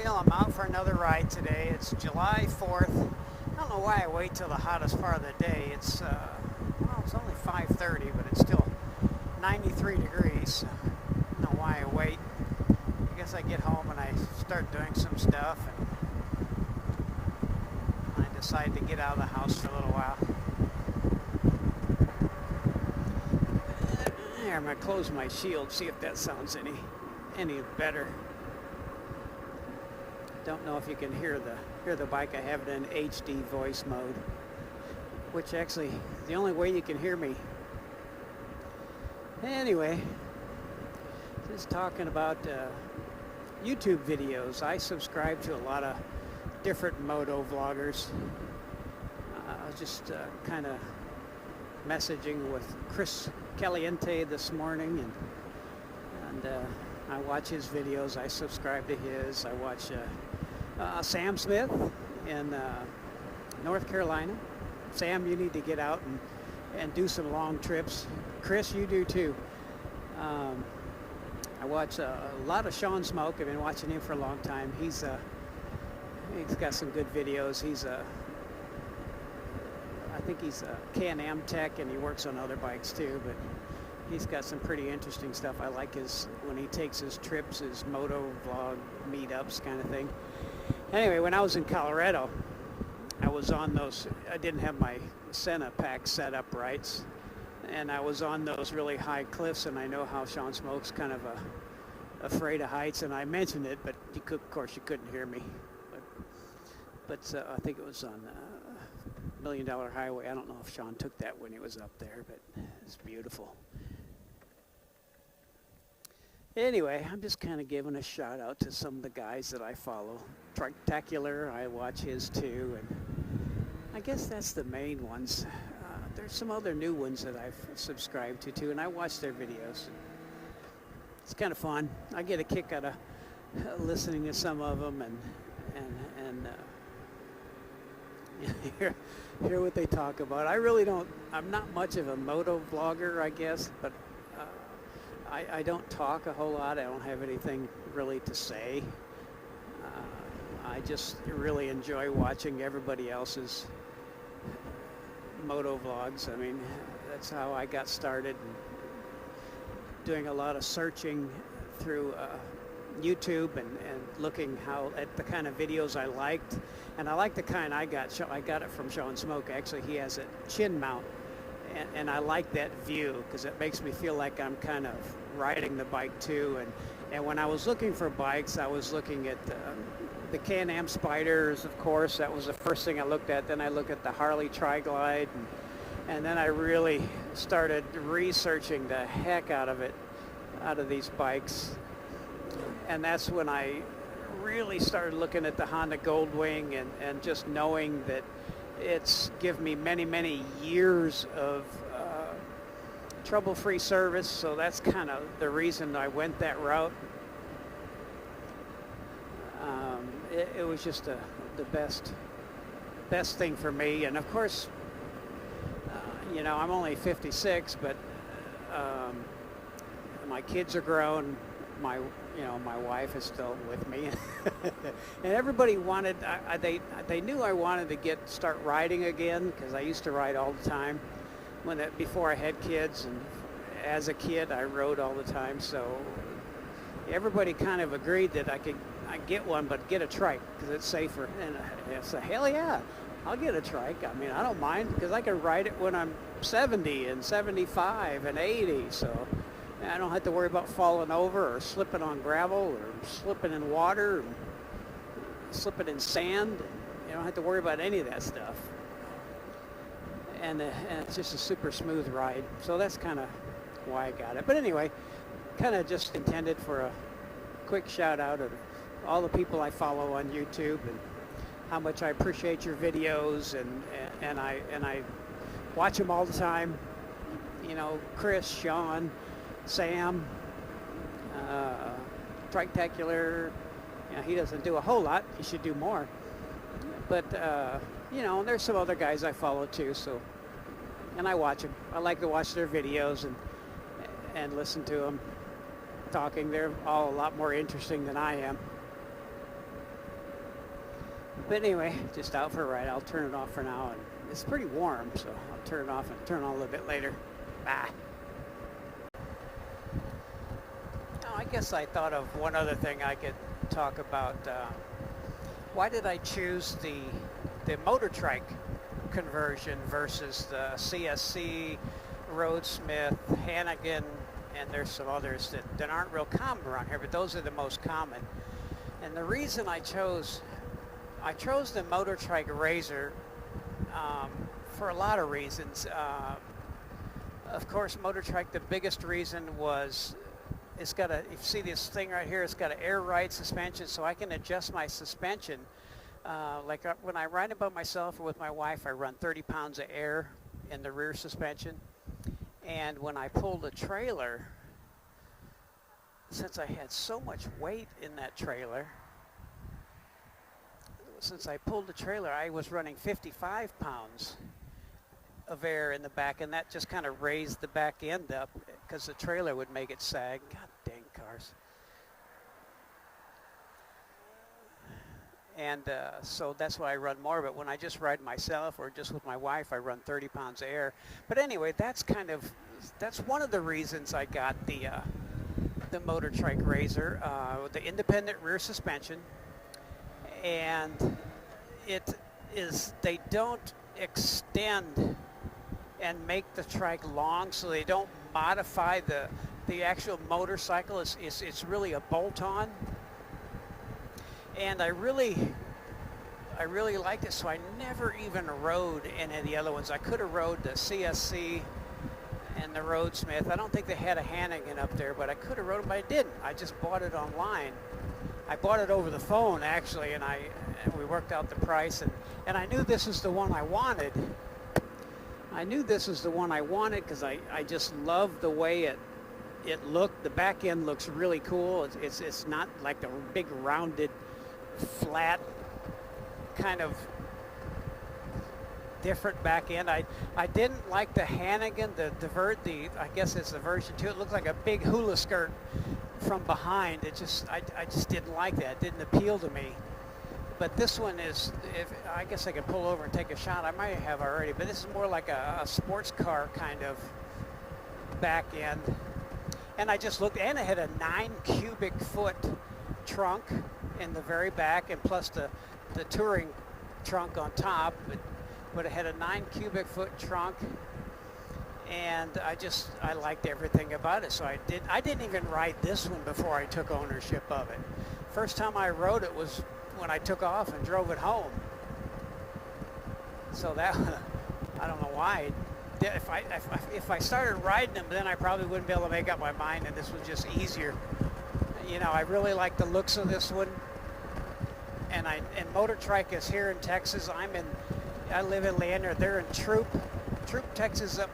Wheel. I'm out for another ride today. It's July 4th. I don't know why I wait till the hottest part of the day. Well, it's only 5:30, but it's still 93 degrees. I don't know why I wait. I guess I get home and I start doing some stuff, and I decide to get out of the house for a little while. There, I'm going to close my shield, see if that sounds any better. Don't know if you can hear the bike. I have it in HD voice mode, which actually is the only way you can hear me. Anyway, just talking about YouTube videos. I subscribe to a lot of different moto vloggers. I was just kind of messaging with Chris Caliente this morning, and I watch his videos. I subscribe to his. I watch Sam Smith in North Carolina. Sam, you need to get out and do some long trips. Chris, you do too. I watch a lot of Sean Smoke. I've been watching him for a long time. He's got some good videos. I think he's a Can-Am tech, and he works on other bikes too, but he's got some pretty interesting stuff. I like when he takes his trips, his moto vlog meetups kind of thing. Anyway, when I was in Colorado, I was on those, I didn't have my Senna pack set up right, and I was on those really high cliffs, and I know how Sean Smoke's kind of afraid of heights, and I mentioned it, but of course you couldn't hear me. But I think it was on $1 Million Highway. I don't know if Sean took that when he was up there, but it's beautiful. Anyway, I'm just kind of giving a shout out to some of the guys that I follow. Triktacular, I watch his too, and I guess that's the main ones. There's some other new ones that I've subscribed to too, and I watch their videos. It's kind of fun. I get a kick out of listening to some of them and hear what they talk about. I'm not much of a moto vlogger, I guess, but I don't talk a whole lot. I don't have anything really to say. I just really enjoy watching everybody else's moto vlogs. I mean, that's how I got started, doing a lot of searching through YouTube and looking at the kind of videos I liked. And I like the kind I got it from Sean Smoke. Actually, he has a chin mount, and I like that view because it makes me feel like I'm kind of riding the bike too. And when I was looking for bikes, I was looking at the Can-Am Spyders, of course. That was the first thing I looked at. Then I looked at the Harley Tri-Glide, and then I really started researching the heck out of these bikes. And that's when I really started looking at the Honda Goldwing and just knowing that it's given me many, many years of trouble-free service. So that's kind of the reason I went that route. It was just the best thing for me. And of course, I'm only 56, but my kids are grown. My wife is still with me, and everybody wanted. They knew I wanted to start riding again because I used to ride all the time before I had kids, and as a kid I rode all the time. So everybody kind of agreed that I get one, but get a trike because it's safer. And I said, hell yeah, I'll get a trike. I mean, I don't mind because I can ride it when I'm 70 and 75 and 80. So I don't have to worry about falling over or slipping on gravel or slipping in water or slipping in sand. You don't have to worry about any of that stuff. And it's just a super smooth ride. So that's kind of why I got it. But anyway, kind of just intended for a quick shout out of all the people I follow on YouTube and how much I appreciate your videos, and I watch them all the time. Chris, Sean, Sam, Triktacular. He doesn't do a whole lot. He should do more. But there's some other guys I follow too. So, and I watch them. I like to watch their videos and listen to them talking. They're all a lot more interesting than I am. But anyway, just out for a ride. I'll turn it off for now, and it's pretty warm, so I'll turn it off and turn it on a little bit later. Bye. Oh, I guess I thought of one other thing I could talk about. Why did I choose the motor trike conversion versus the CSC, Roadsmith, Hannigan, and there's some others that aren't real common around here, but those are the most common. And the reason I chose the motor trike RZR for a lot of reasons. Of course, motor trike, the biggest reason was it's got you see this thing right here, it's got an air ride suspension, so I can adjust my suspension. Like when I ride it by myself or with my wife, I run 30 pounds of air in the rear suspension. And when I pull the trailer, since I had so much weight in that trailer, since I pulled the trailer, I was running 55 pounds of air in the back, and that just kind of raised the back end up because the trailer would make it sag. God dang cars. And so that's why I run more, but when I just ride myself or just with my wife, I run 30 pounds of air. But anyway, that's one of the reasons I got the motor trike RZR, the independent rear suspension. And they don't extend and make the trike long, so they don't modify the actual motorcycle. It's really a bolt-on. And I really liked it, so I never even rode any of the other ones. I could have rode the CSC and the Roadsmith. I don't think they had a Hannigan up there, but I could have rode them, but I didn't. I just bought it online. I bought it over the phone, actually, and we worked out the price, and I knew this is the one I wanted. I knew this is the one I wanted because I just love the way it looked. The back end looks really cool. It's not like the big rounded, flat, kind of different back end. I didn't like the Hannigan, I guess it's the version 2. It looked like a big hula skirt from behind. I just didn't like that. It didn't appeal to me. But this one is, I guess I could pull over and take a shot. I might have already, but this is more like a sports car kind of back end. And I just looked, and it had a 9 cubic foot trunk in the very back, and plus the touring trunk on top. But it had a 9 cubic foot trunk, and I liked everything about it. So I didn't even ride this one before I took ownership of it. First time I rode it was when I took off and drove it home. So that, I don't know why. If I started riding them, then I probably wouldn't be able to make up my mind, and this was just easier. You know, I really like the looks of this one. And Motor Trike is here in Texas. I live in Leander. They're in Troop, Texas, up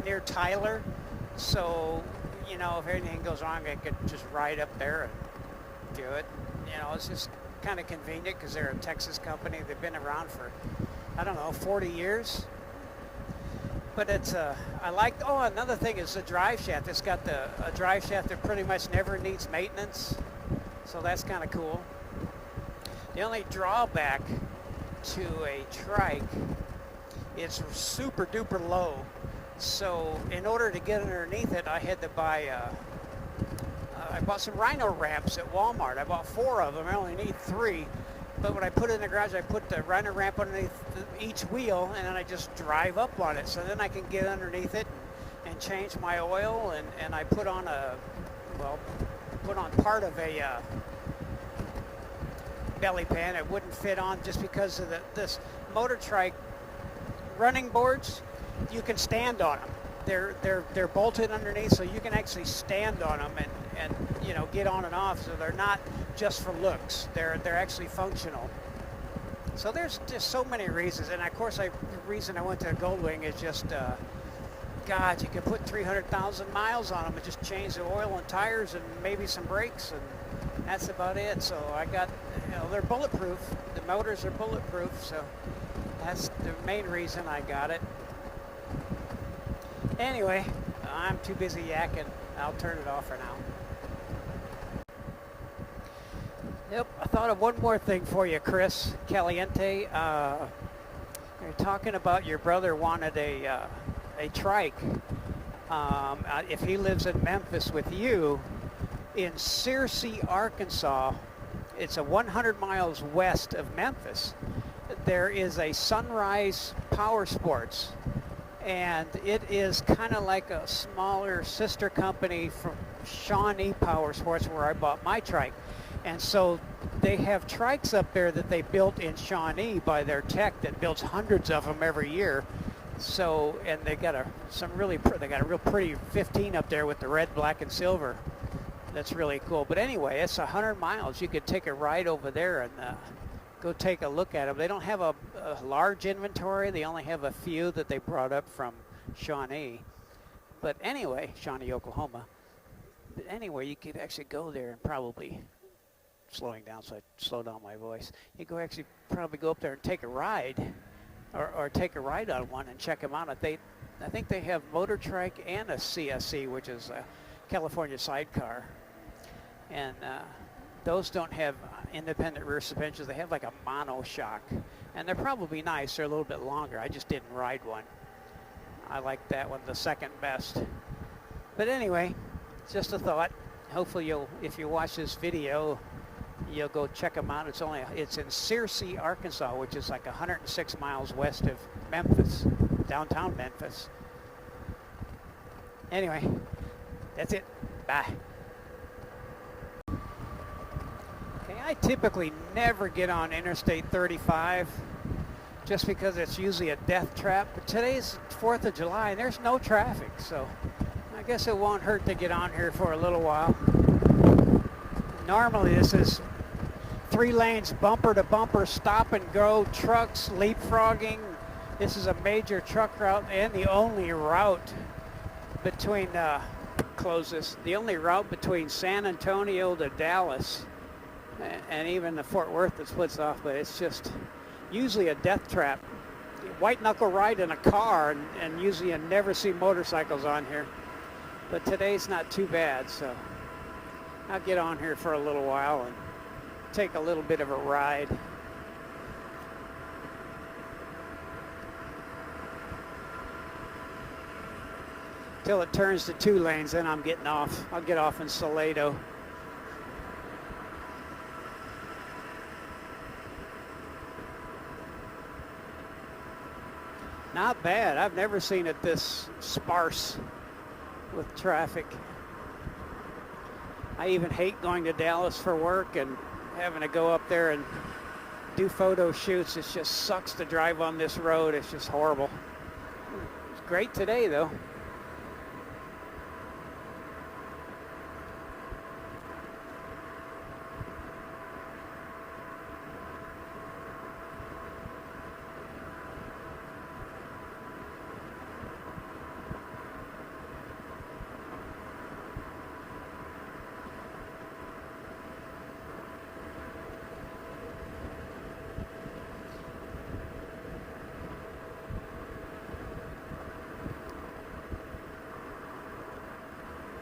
near Tyler. So, you know, if anything goes wrong, I could just ride up there and do it. You know, it's just kind of convenient because they're a Texas company. They've been around for, I don't know, 40 years. But another thing is the drive shaft. It's got a drive shaft that pretty much never needs maintenance. So that's kind of cool. The only drawback to a trike, it's super duper low. So in order to get underneath it, I had to buy, I bought some Rhino ramps at Walmart. I bought 4 of them. I only need 3. But when I put it in the garage, I put the Rhino ramp underneath each wheel, and then I just drive up on it. So then I can get underneath it and change my oil, and I put on part of a belly pan. It wouldn't fit on just because of this Motor Trike running boards. You can stand on them. They're bolted underneath, so you can actually stand on them and you know, get on and off. So they're not just for looks. They're actually functional. So there's just so many reasons. And of course, the reason I went to Goldwing is just, God, you can put 300,000 miles on them and just change the oil and tires and maybe some brakes, and that's about it. So I got, you know, they're bulletproof. The motors are bulletproof, so that's the main reason I got it. Anyway, I'm too busy yakking. I'll turn it off for now. Yep, I thought of one more thing for you, Chris Caliente. You're talking about your brother wanted a trike. If he lives in Memphis with you, in Searcy, Arkansas, it's a 100 miles west of Memphis. There is a Sunrise Power Sports, and it is kind of like a smaller sister company from Shawnee Power Sports, where I bought my trike. And so they have trikes up there that they built in Shawnee by their tech that builds hundreds of them every year. So, and they got a real pretty 15 up there with the red, black, and silver. That's really cool. But anyway, it's 100 miles. You could take a ride over there and go take a look at them. They don't have a large inventory. They only have a few that they brought up from Shawnee. But anyway, Shawnee, Oklahoma. But anyway, you could actually go there and probably, slowing down so I slow down my voice, you could actually probably go up there and take a ride, or take a ride on one and check them out. I think they have motor trike and a CSC, which is a California sidecar. And those don't have independent rear suspensions. They have like a monoshock, and they're probably nice. They're a little bit longer. I just didn't ride one. I like that one the second best. But anyway, it's just a thought. Hopefully if you watch this video, you'll go check them out. It's in Searcy, Arkansas, which is like 106 miles west of Memphis, downtown Memphis. Anyway, that's it. Bye. Okay, I typically never get on Interstate 35 just because it's usually a death trap. But today's 4th of July and there's no traffic, so I guess it won't hurt to get on here for a little while. Normally this is 3 lanes, bumper to bumper, stop and go, trucks, leapfrogging. This is a major truck route and the only route between, the only route between San Antonio to Dallas, and even the Fort Worth that splits off, but it's just usually a death trap. White knuckle ride in a car, and usually you never see motorcycles on here. But today's not too bad, so I'll get on here for a little while and take a little bit of a ride. Till it turns to 2 lanes, then I'm getting off. I'll get off in Salado. Not bad. I've never seen it this sparse with traffic. I even hate going to Dallas for work and having to go up there and do photo shoots. It just sucks to drive on this road. It's just horrible. It's great today though.